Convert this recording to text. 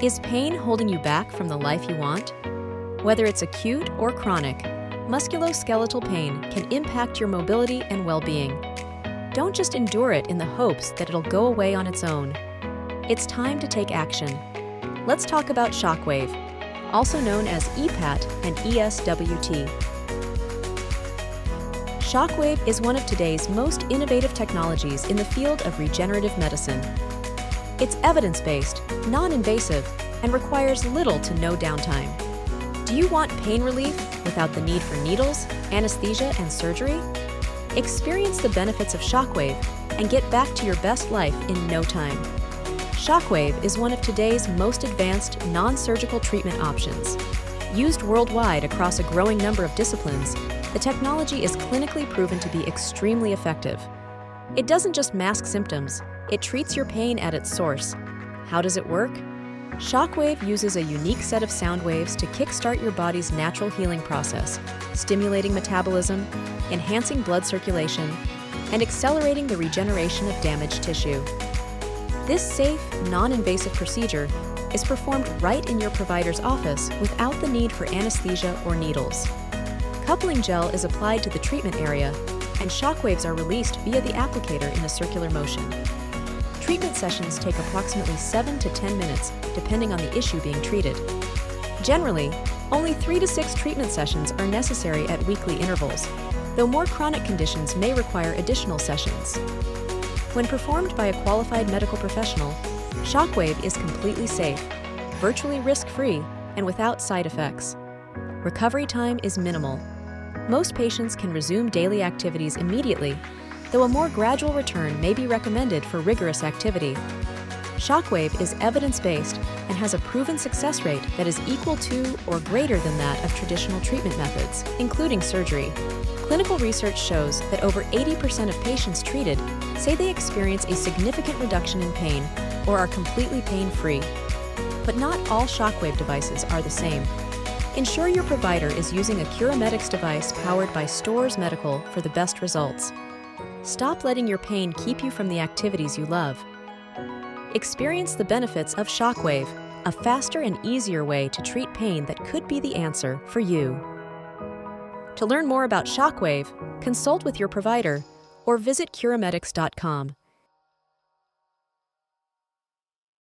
Is pain holding you back from the life you want? Whether it's acute or chronic, musculoskeletal pain can impact your mobility and well-being. Don't just endure it in the hopes that it'll go away on its own. It's time to take action. Let's talk about Shockwave, also known as EPAT and ESWT. Shockwave is one of today's most innovative technologies in the field of regenerative medicine. It's evidence-based, non-invasive, and requires little to no downtime. Do you want pain relief without the need for needles, anesthesia, and surgery? Experience the benefits of Shockwave and get back to your best life in no time. Shockwave is one of today's most advanced non-surgical treatment options. Used worldwide across a growing number of disciplines, the technology is clinically proven to be extremely effective. It doesn't just mask symptoms, it treats your pain at its source. How does it work? Shockwave uses a unique set of sound waves to kickstart your body's natural healing process, stimulating metabolism, enhancing blood circulation, and accelerating the regeneration of damaged tissue. This safe, non-invasive procedure is performed right in your provider's office without the need for anesthesia or needles. Coupling gel is applied to the treatment area, and shockwaves are released via the applicator in a circular motion. Treatment sessions take approximately 7 to 10 minutes, depending on the issue being treated. Generally, only 3 to 6 treatment sessions are necessary at weekly intervals, though more chronic conditions may require additional sessions. When performed by a qualified medical professional, Shockwave is completely safe, virtually risk-free, and without side effects. Recovery time is minimal. Most patients can resume daily activities immediately, though a more gradual return may be recommended for rigorous activity. Shockwave is evidence-based and has a proven success rate that is equal to or greater than that of traditional treatment methods, including surgery. Clinical research shows that over 80% of patients treated say they experience a significant reduction in pain or are completely pain-free. But not all Shockwave devices are the same. Ensure your provider is using a CuraMedix device powered by Storz Medical for the best results. Stop letting your pain keep you from the activities you love. Experience the benefits of Shockwave, a faster and easier way to treat pain that could be the answer for you. To learn more about Shockwave, consult with your provider or visit CuraMedix.com.